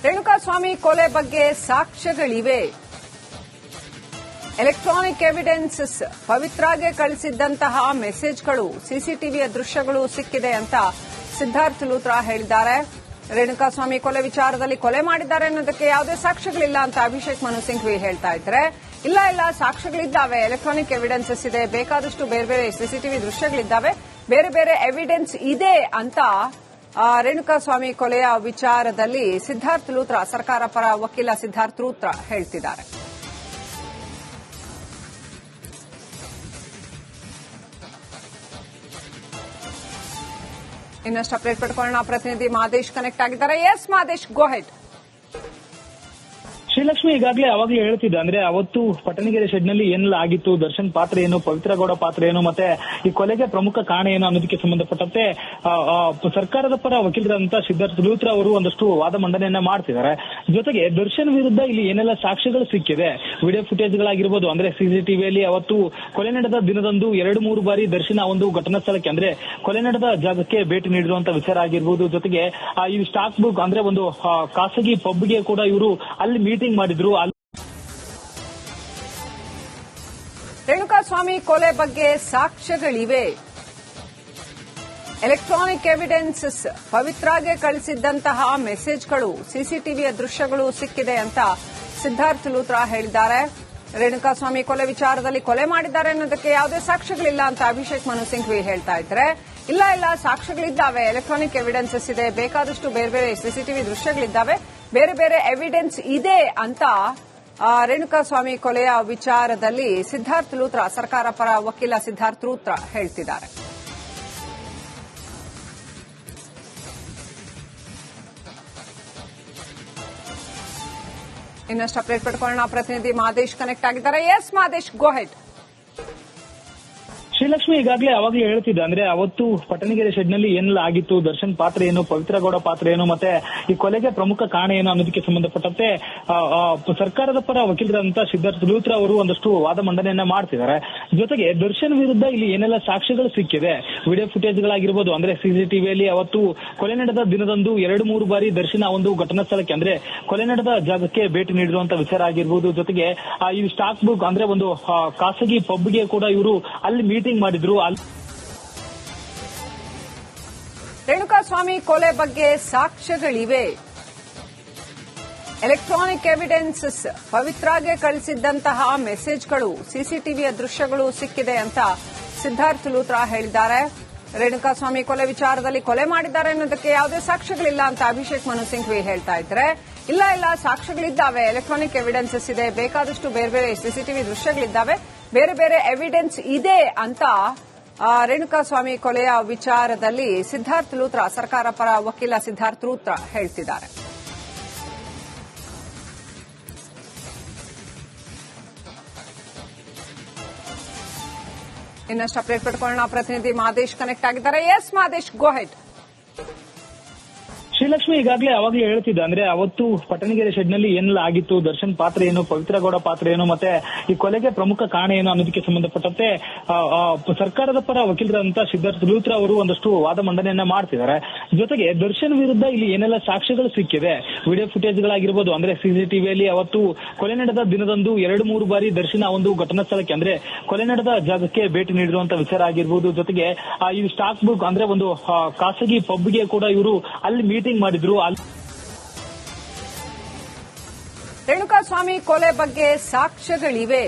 ರೇಣುಕಾಸ್ವಾಮಿ ಕೊಲೆ ಬಗ್ಗೆ ಸಾಕ್ಷ್ಯಗಳಿವೆ. Electronic evidences, ಪವಿತ್ರಾಗೆ ಕಳಿಸಿದ್ದಂತಹ ಮೆಸೇಜ್ಗಳು, ಸಿಸಿಟಿವಿಯ ದೃಶ್ಯಗಳು ಸಿಕ್ಕಿದೆ ಅಂತ ಸಿದ್ಧಾರ್ಥ್ ಲೂಥ್ರಾ ಹೇಳಿದ್ದಾರೆ. ರೇಣುಕಾಸ್ವಾಮಿ ಕೊಲೆ ವಿಚಾರದಲ್ಲಿ ಕೊಲೆ ಮಾಡಿದ್ದಾರೆ ಅನ್ನೋದಕ್ಕೆ ಯಾವುದೇ ಸಾಕ್ಷ್ಯಗಳಿಲ್ಲ ಅಂತ ಅಭಿಷೇಕ್ ಮನು ಸಿಂಘ್ವಿ ಹೇಳ್ತಾ ಇದ್ದಾರೆ. ಇಲ್ಲ ಸಾಕ್ಷ್ಯಗಳಿದ್ದಾವೆ, ಎಲೆಕ್ಟ್ರಾನಿಕ್ ಎವಿಡೆನ್ಸಸ್ ಇದೆ, ಬೇಕಾದಷ್ಟು ಬೇರೆ ಬೇರೆ ಸಿಸಿಟಿವಿ ದೃಶ್ಯಗಳಿದ್ದಾವೆ, ಬೇರೆ ಬೇರೆ ಎವಿಡೆನ್ಸ್ ಇದೆ ಅಂತ ರೇಣುಕಾಸ್ವಾಮಿ ಕೊಲೆಯ ವಿಚಾರದಲ್ಲಿ ಸಿದ್ಧಾರ್ಥ್ ಲೂಥ್ರಾ, ಸರ್ಕಾರ ಪರ ವಕೀಲ ಸಿದ್ಧಾರ್ಥ್ ಲೂಥ್ರಾ ಹೇಳ್ತಿದ್ದಾರೆ. ಇನ್ನಷ್ಟು ಅಪ್ಡೇಟ್ ಪಡ್ಕೊಳ್ಳೋಣ. ಪ್ರತಿನಿಧಿ ಮಾದೇಶ್ ಕನೆಕ್ಟ್ ಆಗಿದ್ದಾರೆ. ಎಸ್ ಮಾದೇಶ್, ಗೋ ಹೆಡ್. ಶ್ರೀಲಕ್ಷ್ಮಿ ಈಗಾಗಲೇ ಅವಾಗಲೇ ಹೇಳ್ತಿದ್ದ, ಅಂದ್ರೆ ಅವತ್ತು ಪಟ್ಟಣಗೆರೆ ಶೆಡ್ ನಲ್ಲಿ ಏನೆಲ್ಲ ಆಗಿತ್ತು, ದರ್ಶನ್ ಪಾತ್ರ ಏನು, ಪವಿತ್ರ ಗೌಡ ಪಾತ್ರ ಏನು, ಮತ್ತೆ ಈ ಕೊಲೆಗೆ ಪ್ರಮುಖ ಕಾರಣ ಏನು ಅನ್ನೋದಕ್ಕೆ ಸಂಬಂಧಪಟ್ಟಂತೆ ಸರ್ಕಾರದ ಪರ ವಕೀಲರಂತ ಸಿದ್ಧಾರ್ಥ್ ಲೂಥ್ರಾ ಅವರು ಒಂದಷ್ಟು ವಾದ ಮಂಡನೆಯನ್ನ ಮಾಡ್ತಿದ್ದಾರೆ. ಜೊತೆಗೆ ದರ್ಶನ್ ವಿರುದ್ಧ ಇಲ್ಲಿ ಏನೆಲ್ಲ ಸಾಕ್ಷ್ಯಗಳು ಸಿಕ್ಕಿದೆ, ವಿಡಿಯೋ ಫುಟೇಜ್ಗಳಾಗಿರ್ಬೋದು, ಅಂದ್ರೆ ಸಿಸಿಟಿವಿಯಲ್ಲಿ ಅವತ್ತು ಕೊಲೆ ನಡೆದ ದಿನದಂದು 2-3 ಬಾರಿ ದರ್ಶನ್ ಆ ಒಂದು ಘಟನಾ ಸ್ಥಳಕ್ಕೆ, ಅಂದ್ರೆ ಕೊಲೆ ನಡೆದ ಜಾಗಕ್ಕೆ ಭೇಟಿ ನೀಡಿರುವಂತ ವಿಚಾರ ಆಗಿರ್ಬೋದು. ಜೊತೆಗೆ ಈ ಸ್ಟಾಕ್ ಬುಕ್, ಅಂದ್ರೆ ಒಂದು ಖಾಸಗಿ ಪಬ್ಗೆ ಕೂಡ ಇವರು ಅಲ್ಲಿ ಮೀಟಿಂಗ್ ಮಾಡಿದ್ರು. ರೇಣುಕಾಸ್ವಾಮಿ ಕೊಲೆ ಬಗ್ಗೆ ಸಾಕ್ಷ್ಯಗಳಿವೆ. ಎಲೆಕ್ಟ್ರಾನಿಕ್ ಎವಿಡೆನ್ಸಸ್, ಪವಿತ್ರಾಗೆ ಕಳಿಸಿದ್ದಂತಹ ಮೆಸೇಜ್ಗಳು, ಸಿಸಿಟಿವಿಯ ದೃಶ್ಯಗಳು ಸಿಕ್ಕಿದೆ ಅಂತ ಸಿದ್ಧಾರ್ಥ್ ಲೂಥ್ರಾ ಹೇಳಿದ್ದಾರೆ. ರೇಣುಕಾಸ್ವಾಮಿ ಕೊಲೆ ವಿಚಾರದಲ್ಲಿ ಕೊಲೆ ಮಾಡಿದ್ದಾರೆ ಅನ್ನೋದಕ್ಕೆ ಯಾವುದೇ ಸಾಕ್ಷ್ಯಗಳಿಲ್ಲ ಅಂತ ಅಭಿಷೇಕ್ ಮನು ಸಿಂಘ್ವಿ ಹೇಳ್ತಾ ಇದ್ದಾರೆ. ಇಲ್ಲ ಸಾಕ್ಷ್ಯಗಳಿದ್ದಾವೆ, ಎಲೆಕ್ಟ್ರಾನಿಕ್ ಎವಿಡೆನ್ಸಸ್ ಇದೆ, ಬೇಕಾದಷ್ಟು ಬೇರೆ ಬೇರೆ ಸಿಸಿಟಿವಿ ದೃಶ್ಯಗಳಿದ್ದಾವೆ, ಬೇರೆ ಬೇರೆ ಎವಿಡೆನ್ಸ್ ಇದೆ ಅಂತ ರೇಣುಕಾಸ್ವಾಮಿ ಕೊಲೆಯ ವಿಚಾರದಲ್ಲಿ ಸಿದ್ಧಾರ್ಥ್ ಲೂಥ್ರಾ, ಸರ್ಕಾರ ಪರ ವಕೀಲ ಸಿದ್ಧಾರ್ಥ್ ಲೂಥ್ರಾ ಹೇಳ್ತಿದ್ದಾರೆ. ಇನ್ನಷ್ಟು ಅಪ್ಡೇಟ್ ಪಡ್ಕೊಳ್ಳೋಣ. ಪ್ರತಿನಿಧಿ ಮಾದೇಶ್ ಕನೆಕ್ಟ್ ಆಗಿದ್ದಾರೆ. ಎಸ್ ಮಾದೇಶ್, ಗೋ ಹೆಡ್. ಶ್ರೀಲಕ್ಷ್ಮಿ ಈಗಾಗಲೇ ಅವಾಗಲೇ ಹೇಳ್ತಿದ್ದ, ಅಂದ್ರೆ ಅವತ್ತು ಪಟ್ಟಣಗೆರೆ ಶೆಡ್ ನಲ್ಲಿ ಏನೆಲ್ಲ ಆಗಿತ್ತು, ದರ್ಶನ್ ಪಾತ್ರ ಏನು, ಪವಿತ್ರ ಗೌಡ ಪಾತ್ರ ಏನು, ಮತ್ತೆ ಈ ಕೊಲೆಗೆ ಪ್ರಮುಖ ಕಾರಣ ಏನು ಅನ್ನೋದಕ್ಕೆ ಸಂಬಂಧಪಟ್ಟಂತೆ ಸರ್ಕಾರದ ಪರ ವಕೀಲರಂತ ಸಿದ್ಧಾರ್ಥ್ ಲೂಥ್ರಾ ಅವರು ಒಂದಷ್ಟು ವಾದ ಮಂಡನೆಯನ್ನ ಮಾಡ್ತಿದ್ದಾರೆ. ಜೊತೆಗೆ ದರ್ಶನ್ ವಿರುದ್ಧ ಇಲ್ಲಿ ಏನೆಲ್ಲ ಸಾಕ್ಷ್ಯಗಳು ಸಿಕ್ಕಿದೆ, ವಿಡಿಯೋ ಫುಟೇಜ್ಗಳಾಗಿರ್ಬೋದು, ಅಂದ್ರೆ ಸಿಸಿಟಿವಿಯಲ್ಲಿ ಅವತ್ತು ಕೊಲೆ ನಡೆದ ದಿನದಂದು 2-3 ಬಾರಿ ದರ್ಶನ್ ಆ ಒಂದು ಘಟನಾ ಸ್ಥಳಕ್ಕೆ, ಅಂದ್ರೆ ಕೊಲೆ ನಡೆದ ಜಾಗಕ್ಕೆ ಭೇಟಿ ನೀಡಿರುವಂತ ವಿಚಾರ ಆಗಿರ್ಬೋದು. ಜೊತೆಗೆ ಈ ಸ್ಟಾಕ್ ಬುಕ್, ಅಂದ್ರೆ ಒಂದು ಖಾಸಗಿ ಪಬ್ಗೆ ಕೂಡ ಇವರು ಅಲ್ಲಿ ಮೀಟಿಂಗ್ ಮಾಡಿದ್ರು. ರೇಣುಕಾಸ್ವಾಮಿ ಕೊಲೆ ಬಗ್ಗೆ ಸಾಕ್ಷ್ಯಗಳಿವೆ. ಎಲೆಕ್ಟ್ರಾನಿಕ್ ಎವಿಡೆನ್ಸಸ್, ಪವಿತ್ರಾಗೆ ಕಳಿಸಿದ್ದಂತಹ ಮೆಸೇಜ್ಗಳು, ಸಿಸಿಟಿವಿಯ ದೃಶ್ಯಗಳು ಸಿಕ್ಕಿದೆ ಅಂತ ಸಿದ್ಧಾರ್ಥ್ ಲೂಥ್ರಾ ಹೇಳಿದ್ದಾರೆ. ರೇಣುಕಾಸ್ವಾಮಿ ಕೊಲೆ ವಿಚಾರದಲ್ಲಿ ಕೊಲೆ ಮಾಡಿದ್ದಾರೆ ಅನ್ನೋದಕ್ಕೆ ಯಾವುದೇ ಸಾಕ್ಷ್ಯಗಳಿಲ್ಲ ಅಂತ ಅಭಿಷೇಕ್ ಮನು ಸಿಂಘ್ವಿ ಹೇಳ್ತಾ ಇದ್ದಾರೆ. ಇಲ್ಲ ಸಾಕ್ಷ್ಯಗಳಿದ್ದಾವೆ, ಎಲೆಕ್ಟ್ರಾನಿಕ್ ಎವಿಡೆನ್ಸಸ್ ಇದೆ, ಬೇಕಾದಷ್ಟು ಬೇರೆ ಬೇರೆ ಸಿಸಿಟಿವಿ ದೃಶ್ಯಗಳಿದ್ದಾವೆ, ಬೇರೆ ಬೇರೆ ಎವಿಡೆನ್ಸ್ ಇದೆ ಅಂತ ರೇಣುಕಾಸ್ವಾಮಿ ಕೊಲೆಯ ವಿಚಾರದಲ್ಲಿ ಸಿದ್ಧಾರ್ಥ್ ಲೂಥ್ರಾ, ಸರ್ಕಾರ ಪರ ವಕೀಲ ಸಿದ್ಧಾರ್ಥ್ ಲೂಥ್ರಾ ಹೇಳ್ತಿದ್ದಾರೆ. ಇನ್ನಷ್ಟು ಅಪ್ಡೇಟ್ ಪಡ್ಕೊಳ್ಳೋಣ. ಪ್ರತಿನಿಧಿ ಮಾದೇಶ್ ಕನೆಕ್ಟ್ ಆಗಿದ್ದಾರೆ. ಎಸ್ ಮಾದೇಶ್, ಗೋ ಹೆಡ್. ಶ್ರೀಲಕ್ಷ್ಮಿ ಈಗಾಗಲೇ ಅವಾಗಲೇ ಹೇಳ್ತಿದ್ದ, ಅಂದ್ರೆ ಅವತ್ತು ಪಟ್ಟಣಗೆರೆ ಶೆಡ್ ನಲ್ಲಿ ಏನೆಲ್ಲ ಆಗಿತ್ತು, ದರ್ಶನ್ ಪಾತ್ರ ಏನು, ಪವಿತ್ರ ಗೌಡ ಪಾತ್ರ ಏನು, ಮತ್ತೆ ಈ ಕೊಲೆಗೆ ಪ್ರಮುಖ ಕಾರಣ ಏನು ಅನ್ನೋದಕ್ಕೆ ಸಂಬಂಧಪಟ್ಟಂತೆ ಸರ್ಕಾರದ ಪರ ವಕೀಲರಂತ ಸಿದ್ಧಾರ್ಥ್ ಲೂಥ್ರಾ ಅವರು ಒಂದಷ್ಟು ವಾದ ಮಂಡನೆಯನ್ನ ಮಾಡ್ತಿದ್ದಾರೆ. ಜೊತೆಗೆ ದರ್ಶನ್ ವಿರುದ್ಧ ಇಲ್ಲಿ ಏನೆಲ್ಲ ಸಾಕ್ಷ್ಯಗಳು ಸಿಕ್ಕಿದೆ, ವಿಡಿಯೋ ಫುಟೇಜ್ಗಳಾಗಿರ್ಬೋದು, ಅಂದ್ರೆ ಸಿಸಿಟಿವಿಯಲ್ಲಿ ಅವತ್ತು ಕೊಲೆ ನಡೆದ ದಿನದಂದು 2-3 ಬಾರಿ ದರ್ಶನ್ ಆ ಒಂದು ಘಟನಾ ಸ್ಥಳಕ್ಕೆ, ಅಂದ್ರೆ ಕೊಲೆ ನಡೆದ ಜಾಗಕ್ಕೆ ಭೇಟಿ ನೀಡಿರುವಂತ ವಿಚಾರ ಆಗಿರ್ಬೋದು. ಜೊತೆಗೆ ಈ ಸ್ಟಾಕ್ ಬುಕ್, ಅಂದ್ರೆ ಒಂದು ಖಾಸಗಿ ಪಬ್ಗೆ ಕೂಡ ಇವರು ಅಲ್ಲಿ ಮೀಟಿಂಗ್ ಮಾಡಿದ್ರು. ರೇಣುಕಾಸ್ವಾಮಿ ಕೊಲೆ ಬಗ್ಗೆ ಸಾಕ್ಷ್ಯಗಳಿವೆ.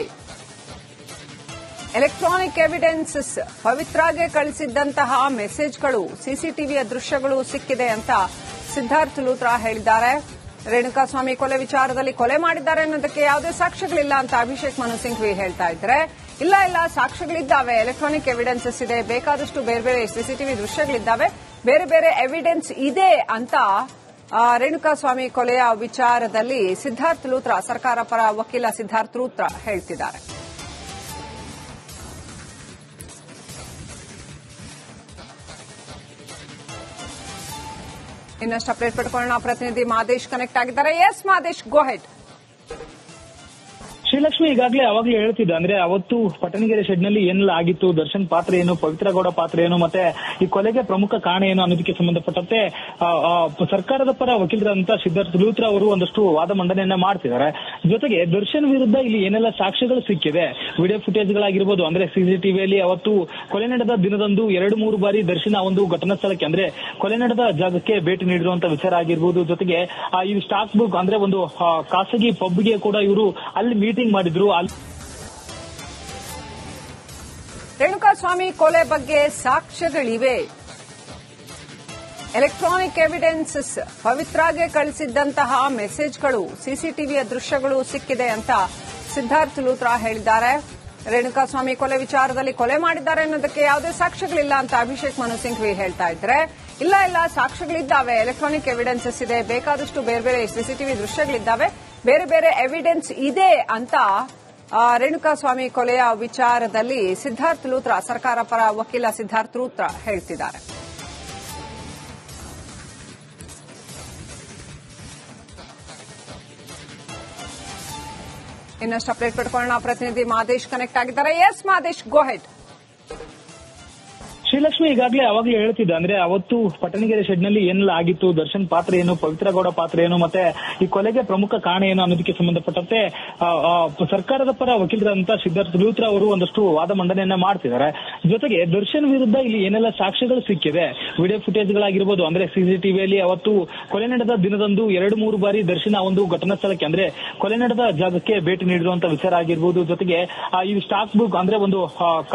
ಎಲೆಕ್ಟ್ರಾನಿಕ್ ಎವಿಡೆನ್ಸಸ್, ಪವಿತ್ರಾಗೆ ಕಳಿಸಿದ್ದಂತಹ ಮೆಸೇಜ್ಗಳು, ಸಿಸಿಟಿವಿಯ ದೃಶ್ಯಗಳು ಸಿಕ್ಕಿದೆ ಅಂತ ಸಿದ್ಧಾರ್ಥ್ ಲೂಥ್ರಾ ಹೇಳಿದ್ದಾರೆ. ರೇಣುಕಾಸ್ವಾಮಿ ಕೊಲೆ ವಿಚಾರದಲ್ಲಿ ಕೊಲೆ ಮಾಡಿದ್ದಾರೆ ಅನ್ನೋದಕ್ಕೆ ಯಾವುದೇ ಸಾಕ್ಷ್ಯಗಳಿಲ್ಲ ಅಂತ ಅಭಿಷೇಕ್ ಮನು ಸಿಂಘ್ವಿ ಹೇಳ್ತಾ ಇದ್ದಾರೆ. ಇಲ್ಲ ಸಾಕ್ಷ್ಯಗಳಿದ್ದಾವೆ, ಎಲೆಕ್ಟ್ರಾನಿಕ್ ಎವಿಡೆನ್ಸಸ್ ಇದೆ, ಬೇಕಾದಷ್ಟು ಬೇರೆ ಬೇರೆ ಸಿಸಿಟಿವಿ ದೃಶ್ಯಗಳಿದ್ದಾವೆ, ಬೇರೆ ಬೇರೆ ಎವಿಡೆನ್ಸ್ ಇದೆ ಅಂತ ರೇಣುಕಾಸ್ವಾಮಿ ಕೊಲೆಯ ವಿಚಾರದಲ್ಲಿ ಸಿದ್ಧಾರ್ಥ್ ಲೂಥ್ರಾ, ಸರ್ಕಾರ ಪರ ವಕೀಲ ಸಿದ್ಧಾರ್ಥ್ ಲೂಥ್ರಾ ಹೇಳ್ತಿದ್ದಾರೆ. ಇನ್ನಷ್ಟು ಅಪ್ಡೇಟ್ ಪಡ್ಕೊಳ್ಳೋಣ. ಪ್ರತಿನಿಧಿ ಮಾದೇಶ್ ಕನೆಕ್ಟ್ ಆಗಿದ್ದಾರೆ. ಎಸ್ ಮಾದೇಶ್, ಗೋ ಹೆಡ್. ಶ್ರೀಲಕ್ಷ್ಮಿ ಈಗಾಗಲೇ ಅವಾಗಲೇ ಹೇಳ್ತಿದ್ದ ಅಂದ್ರೆ ಅವತ್ತು ಪಟ್ಟಣಗೆರೆ ಶೆಡ್ ನಲ್ಲಿ ಏನೆಲ್ಲ ಆಗಿತ್ತು, ದರ್ಶನ್ ಪಾತ್ರ ಏನು, ಪವಿತ್ರ ಗೌಡ ಪಾತ್ರ ಏನು, ಮತ್ತೆ ಈ ಕೊಲೆಗೆ ಪ್ರಮುಖ ಕಾರಣ ಏನು ಅನ್ನೋದಕ್ಕೆ ಸಂಬಂಧಪಟ್ಟಂತೆ ಸರ್ಕಾರದ ಪರ ವಕೀಲರಂತ ಸಿದ್ಧಾರ್ಥ ಲೂತ್ರಾ ಅವರು ಒಂದಷ್ಟು ವಾದ ಮಂಡನೆಯನ್ನ ಮಾಡ್ತಿದ್ದಾರೆ. ಜೊತೆಗೆ ದರ್ಶನ್ ವಿರುದ್ಧ ಇಲ್ಲಿ ಏನೆಲ್ಲ ಸಾಕ್ಷ್ಯಗಳು ಸಿಕ್ಕಿದೆ, ವಿಡಿಯೋ ಫುಟೇಜ್ಗಳಾಗಿರ್ಬೋದು, ಅಂದ್ರೆ ಸಿಸಿಟಿವಿಯಲ್ಲಿ ಅವತ್ತು ಕೊಲೆ ನಡೆದ ದಿನದಂದು 2-3 ಬಾರಿ ದರ್ಶನ್ ಆ ಒಂದು ಘಟನಾ ಸ್ಥಳಕ್ಕೆ ಅಂದ್ರೆ ಕೊಲೆ ನಡೆದ ಜಾಗಕ್ಕೆ ಭೇಟಿ ನೀಡಿರುವಂತ ವಿಚಾರ ಆಗಿರ್ಬೋದು. ಜೊತೆಗೆ ಈ ಸ್ಟಾಕ್ ಬುಕ್ ಅಂದ್ರೆ ಒಂದು ಖಾಸಗಿ ಪಬ್ಗೆ ಕೂಡ ಇವರು ಅಲ್ಲಿ ಮೀಟಿಂಗ್ ಮಾಡಿದ್ರು. ರೇಣುಕಾಸ್ವಾಮಿ ಕೊಲೆ ಬಗ್ಗೆ ಸಾಕ್ಷ್ಯಗಳಿವೆ. ಎಲೆಕ್ಟ್ರಾನಿಕ್ ಎವಿಡೆನ್ಸಸ್, ಪವಿತ್ರಾಗೆ ಕಳಿಸಿದ್ದಂತಹ ಮೆಸೇಜ್ಗಳು, ಸಿಸಿಟಿವಿಯ ದೃಶ್ಯಗಳು ಸಿಕ್ಕಿದೆ ಅಂತ ಸಿದ್ಧಾರ್ಥ ಲೂತ್ರಾ ಹೇಳಿದ್ದಾರೆ. ರೇಣುಕಾಸ್ವಾಮಿ ಕೊಲೆ ವಿಚಾರದಲ್ಲಿ ಕೊಲೆ ಮಾಡಿದ್ದಾರೆ ಅನ್ನೋದಕ್ಕೆ ಯಾವುದೇ ಸಾಕ್ಷ್ಯಗಳಿಲ್ಲ ಅಂತ ಅಭಿಷೇಕ್ ಮನು ಸಿಂಘ್ವಿ ಹೇಳ್ತಾ ಇದ್ರೆ, ಇಲ್ಲ ಸಾಕ್ಷ್ಯಗಳಿದ್ದಾವೆ, ಎಲೆಕ್ಟ್ರಾನಿಕ್ ಎವಿಡೆನ್ಸಸ್ ಇದೆ, ಬೇಕಾದಷ್ಟು ಬೇರೆ ಬೇರೆ ಸಿಸಿಟಿವಿ ದೃಶ್ಯಗಳಿದ್ದಾವೆ, ಬೇರೆ ಬೇರೆ ಎವಿಡೆನ್ಸ್ ಇದೆ ಅಂತ ರೇಣುಕಾಸ್ವಾಮಿ ಕೊಲೆಯ ವಿಚಾರದಲ್ಲಿ ಸಿದ್ಧಾರ್ಥ ಲೂತ್ರಾ, ಸರ್ಕಾರ ಪರ ವಕೀಲ ಸಿದ್ಧಾರ್ಥ ಲೂತ್ರಾ ಹೇಳ್ತಿದ್ದಾರೆ. ಇನ್ನಷ್ಟು ಅಪ್ಡೇಟ್ ಪಡ್ಕೊಳ್ಳೋಣ. ಪ್ರತಿನಿಧಿ ಮಾದೇಶ್ ಕನೆಕ್ಟ್ ಆಗಿದ್ದಾರೆ. ಎಸ್ ಮಾದೇಶ್, ಗೋ ಹೆಡ್. ಶ್ರೀಲಕ್ಷ್ಮಿ ಈಗಾಗಲೇ ಅವಾಗಲೇ ಹೇಳ್ತಿದ್ದ ಅಂದ್ರೆ ಅವತ್ತು ಪಟ್ಟಣಗೆರೆ ಶೆಡ್ ನಲ್ಲಿ ಏನೆಲ್ಲ ಆಗಿತ್ತು, ದರ್ಶನ್ ಪಾತ್ರ ಏನು, ಪವಿತ್ರ ಗೌಡ ಪಾತ್ರ ಏನು, ಮತ್ತೆ ಈ ಕೊಲೆಗೆ ಪ್ರಮುಖ ಕಾರಣ ಏನು ಅನ್ನೋದಕ್ಕೆ ಸಂಬಂಧಪಟ್ಟಂತೆ ಸರ್ಕಾರದ ಪರ ವಕೀಲರಂತ ಸಿದ್ಧಾರ್ಥ ಲೂತ್ರಾ ಅವರು ಒಂದಷ್ಟು ವಾದ ಮಂಡನೆಯನ್ನ ಮಾಡ್ತಿದ್ದಾರೆ. ಜೊತೆಗೆ ದರ್ಶನ್ ವಿರುದ್ಧ ಇಲ್ಲಿ ಏನೆಲ್ಲ ಸಾಕ್ಷ್ಯಗಳು ಸಿಕ್ಕಿದೆ, ವಿಡಿಯೋ ಫುಟೇಜ್ಗಳಾಗಿರ್ಬೋದು, ಅಂದ್ರೆ ಸಿಸಿಟಿವಿಯಲ್ಲಿ ಅವತ್ತು ಕೊಲೆ ನಡೆದ ದಿನದಂದು 2-3 ಬಾರಿ ದರ್ಶನ್ ಆ ಒಂದು ಘಟನಾ ಸ್ಥಳಕ್ಕೆ ಅಂದ್ರೆ ಕೊಲೆ ನಡೆದ ಜಾಗಕ್ಕೆ ಭೇಟಿ ನೀಡಿರುವಂತ ವಿಚಾರ ಆಗಿರ್ಬೋದು. ಜೊತೆಗೆ ಈ ಸ್ಟಾಕ್ ಬುಕ್ ಅಂದ್ರೆ ಒಂದು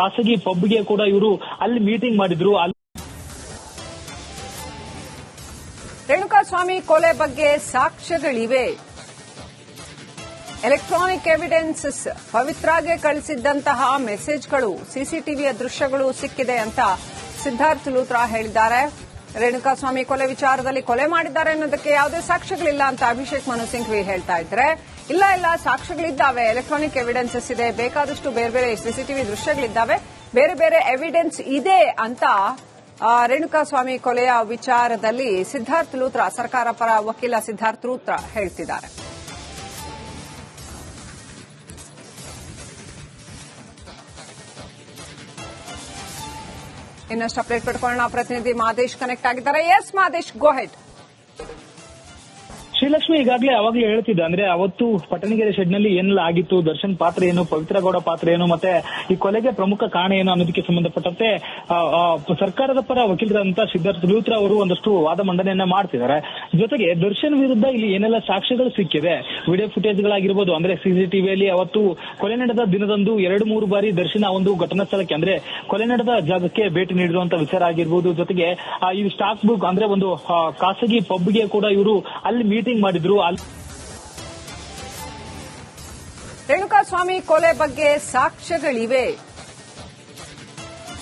ಖಾಸಗಿ ಪಬ್ಗೆ ಕೂಡ ಇವರು ಅಲ್ಲಿ ಮೀಟಿಂಗ್ ಮಾಡಿದ್ರು. ರೇಣುಕಾಸ್ವಾಮಿ ಕೊಲೆ ಬಗ್ಗೆ ಸಾಕ್ಷ್ಯಗಳಿವೆ. ಎಲೆಕ್ಟ್ರಾನಿಕ್ ಎವಿಡೆನ್ಸಸ್, ಪವಿತ್ರಾಗೆ ಕಳಿಸಿದ್ದಂತಹ ಮೆಸೇಜ್ಗಳು, ಸಿಸಿಟಿವಿಯ ದೃಶ್ಯಗಳು ಸಿಕ್ಕಿದೆ ಅಂತ ಸಿದ್ಧಾರ್ಥ ಲೂತ್ರಾ ಹೇಳಿದ್ದಾರೆ. ರೇಣುಕಾಸ್ವಾಮಿ ಕೊಲೆ ವಿಚಾರದಲ್ಲಿ ಕೊಲೆ ಮಾಡಿದ್ದಾರೆ ಅನ್ನೋದಕ್ಕೆ ಯಾವುದೇ ಸಾಕ್ಷ್ಯಗಳಿಲ್ಲ ಅಂತ ಅಭಿಷೇಕ್ ಮನು ಸಿಂಘ್ವಿ ಹೇಳ್ತಾ ಇದ್ರೆ, ಇಲ್ಲ ಸಾಕ್ಷ್ಯಗಳಿದ್ದಾವೆ, ಎಲೆಕ್ಟ್ರಾನಿಕ್ ಎವಿಡೆನ್ಸಸ್ ಇದೆ, ಬೇಕಾದಷ್ಟು ಬೇರೆ ಬೇರೆ ಸಿಸಿಟಿವಿ ದೃಶ್ಯಗಳಿದ್ದಾವೆ, ಬೇರೆ ಬೇರೆ ಎವಿಡೆನ್ಸ್ ಇದೆ ಅಂತ ರೇಣುಕಾಸ್ವಾಮಿ ಕೊಲೆಯ ವಿಚಾರದಲ್ಲಿ ಸಿದ್ಧಾರ್ಥ ಲೂತ್ರಾ, ಸರ್ಕಾರ ಪರ ವಕೀಲ ಸಿದ್ಧಾರ್ಥ ಲೂತ್ರಾ ಹೇಳ್ತಿದ್ದಾರೆ. ಇನ್ನಷ್ಟು ಅಪ್ಡೇಟ್ ಪಡ್ಕೊಳ್ಳೋಣ. ಪ್ರತಿನಿಧಿ ಮಾದೇಶ್ ಕನೆಕ್ಟ್ ಆಗಿದ್ದಾರೆ. ಎಸ್ ಮಾದೇಶ್, ಗೋ ಹೆಡ್. ಶ್ರೀಲಕ್ಷ್ಮಿ ಈಗಾಗಲೇ ಅವಾಗಲೇ ಹೇಳ್ತಿದ್ದ ಅಂದ್ರೆ ಅವತ್ತು ಪಟ್ಟಣಗೆರೆ ಶೆಡ್ ನಲ್ಲಿ ಏನೆಲ್ಲ ಆಗಿತ್ತು, ದರ್ಶನ್ ಪಾತ್ರ ಏನು, ಪವಿತ್ರ ಗೌಡ ಪಾತ್ರ ಏನು, ಮತ್ತೆ ಈ ಕೊಲೆಗೆ ಪ್ರಮುಖ ಕಾರಣ ಏನು ಅನ್ನೋದಕ್ಕೆ ಸಂಬಂಧಪಟ್ಟಂತೆ ಸರ್ಕಾರದ ಪರ ವಕೀಲರಂತ ಸಿದ್ಧಾರ್ಥ ಲೂತ್ರಾ ಅವರು ಒಂದಷ್ಟು ವಾದ ಮಂಡನೆಯನ್ನ ಮಾಡ್ತಿದ್ದಾರೆ. ಜೊತೆಗೆ ದರ್ಶನ್ ವಿರುದ್ಧ ಇಲ್ಲಿ ಏನೆಲ್ಲ ಸಾಕ್ಷ್ಯಗಳು ಸಿಕ್ಕಿದೆ, ವಿಡಿಯೋ ಫುಟೇಜ್ಗಳಾಗಿರ್ಬೋದು, ಅಂದ್ರೆ ಸಿಸಿಟಿವಿಯಲ್ಲಿ ಅವತ್ತು ಕೊಲೆ ನಡೆದ ದಿನದಂದು 2-3 ಬಾರಿ ದರ್ಶನ್ ಆ ಒಂದು ಘಟನಾ ಸ್ಥಳಕ್ಕೆ ಅಂದ್ರೆ ಕೊಲೆ ನಡೆದ ಜಾಗಕ್ಕೆ ಭೇಟಿ ನೀಡಿರುವಂತ ವಿಚಾರ ಆಗಿರ್ಬೋದು. ಜೊತೆಗೆ ಈ ಸ್ಟಾಕ್ ಬುಕ್ ಅಂದ್ರೆ ಒಂದು ಖಾಸಗಿ ಪಬ್ಗೆ ಕೂಡ ಇವರು ಅಲ್ಲಿ ಮೀಟಿಂಗ್ ಮಾಡಿದ್ರು. ರೇಣುಕಾಸ್ವಾಮಿ ಕೊಲೆ ಬಗ್ಗೆ ಸಾಕ್ಷ್ಯಗಳಿವೆ.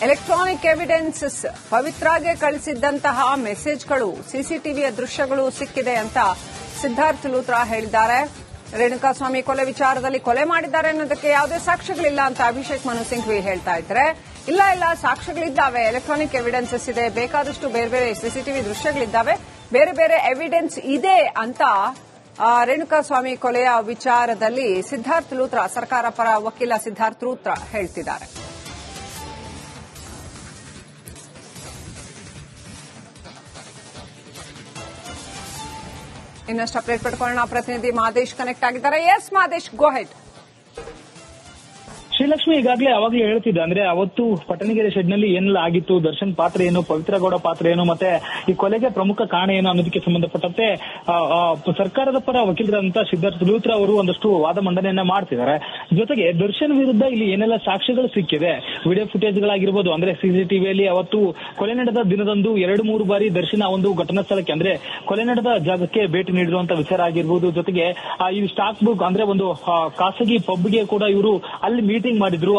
ಎಲೆಕ್ಟ್ರಾನಿಕ್ ಎವಿಡೆನ್ಸಸ್, ಪವಿತ್ರಾಗೆ ಕಳಿಸಿದ್ದಂತಹ ಮೆಸೇಜ್ಗಳು, ಸಿಸಿಟಿವಿಯ ದೃಶ್ಯಗಳು ಸಿಕ್ಕಿದೆ ಅಂತ ಸಿದ್ಧಾರ್ಥ ಲೂತ್ರಾ ಹೇಳಿದ್ದಾರೆ. ರೇಣುಕಾಸ್ವಾಮಿ ಕೊಲೆ ವಿಚಾರದಲ್ಲಿ ಕೊಲೆ ಮಾಡಿದ್ದಾರೆ ಅನ್ನೋದಕ್ಕೆ ಯಾವುದೇ ಸಾಕ್ಷ್ಯಗಳಿಲ್ಲ ಅಂತ ಅಭಿಷೇಕ್ ಮನು ಸಿಂಘ್ವಿ ಹೇಳ್ತಾ ಇದ್ರೆ, ಇಲ್ಲ ಸಾಕ್ಷ್ಯಗಳಿದ್ದಾವೆ, ಎಲೆಕ್ಟ್ರಾನಿಕ್ ಎವಿಡೆನ್ಸಸ್ ಇದೆ, ಬೇಕಾದಷ್ಟು ಬೇರೆ ಬೇರೆ ಸಿಸಿಟಿವಿ ದೃಶ್ಯಗಳಿದ್ದಾವೆ, ಬೇರೆ ಬೇರೆ ಎವಿಡೆನ್ಸ್ ಇದೆ ಅಂತ ರೇಣುಕಾಸ್ವಾಮಿ ಕೊಲೆಯ ವಿಚಾರದಲ್ಲಿ ಸಿದ್ಧಾರ್ಥ ಲೂತ್ರಾ, ಸರ್ಕಾರ ಪರ ವಕೀಲ ಸಿದ್ಧಾರ್ಥ ಲೂತ್ರಾ ಹೇಳ್ತಿದ್ದಾರೆ. ಇನ್ನಷ್ಟು ಅಪ್ಡೇಟ್ ಪಡ್ಕೊಳ್ಳೋಣ. ಪ್ರತಿನಿಧಿ ಮಾದೇಶ್ ಕನೆಕ್ಟ್ ಆಗಿದ್ದಾರೆ. ಎಸ್ ಮಾದೇಶ್, ಗೋ ಹೆಡ್. ಶ್ರೀಲಕ್ಷ್ಮಿ ಈಗಾಗಲೇ ಅವಾಗಲೇ ಹೇಳ್ತಿದ್ದ ಅಂದ್ರೆ ಅವತ್ತು ಪಟ್ಟಣಗೆರೆ ಶೆಡ್ ನಲ್ಲಿ ಏನೆಲ್ಲ ಆಗಿತ್ತು, ದರ್ಶನ್ ಪಾತ್ರ ಏನು, ಪವಿತ್ರ ಗೌಡ ಪಾತ್ರ ಏನು, ಮತ್ತೆ ಈ ಕೊಲೆಗೆ ಪ್ರಮುಖ ಕಾರಣ ಏನು ಅನ್ನೋದಕ್ಕೆ ಸಂಬಂಧಪಟ್ಟಂತೆ ಸರ್ಕಾರದ ಪರ ವಕೀಲರಂತ ಸಿದ್ಧಾರ್ಥ ಲೂತ್ರಾ ಅವರು ಒಂದಷ್ಟು ವಾದ ಮಂಡನೆಯನ್ನ ಮಾಡ್ತಿದ್ದಾರೆ. ಜೊತೆಗೆ ದರ್ಶನ್ ವಿರುದ್ಧ ಇಲ್ಲಿ ಏನೆಲ್ಲ ಸಾಕ್ಷ್ಯಗಳು ಸಿಕ್ಕಿದೆ, ವಿಡಿಯೋ ಫುಟೇಜ್ಗಳಾಗಿರ್ಬೋದು, ಅಂದ್ರೆ ಸಿಸಿಟಿವಿಯಲ್ಲಿ ಅವತ್ತು ಕೊಲೆ ನಡೆದ ದಿನದಂದು 2-3 ಬಾರಿ ದರ್ಶನ್ ಆ ಒಂದು ಘಟನಾ ಸ್ಥಳಕ್ಕೆ ಅಂದ್ರೆ ಕೊಲೆ ನಡೆದ ಜಾಗಕ್ಕೆ ಭೇಟಿ ನೀಡಿರುವಂತ ವಿಚಾರ ಆಗಿರ್ಬೋದು. ಜೊತೆಗೆ ಈ ಸ್ಟಾಕ್ ಬುಕ್ ಅಂದ್ರೆ ಒಂದು ಖಾಸಗಿ ಪಬ್ಗೆ ಕೂಡ ಇವರು ಅಲ್ಲಿ ಮೀಟಿಂಗ್ ಮಾಡಿದ್ರು.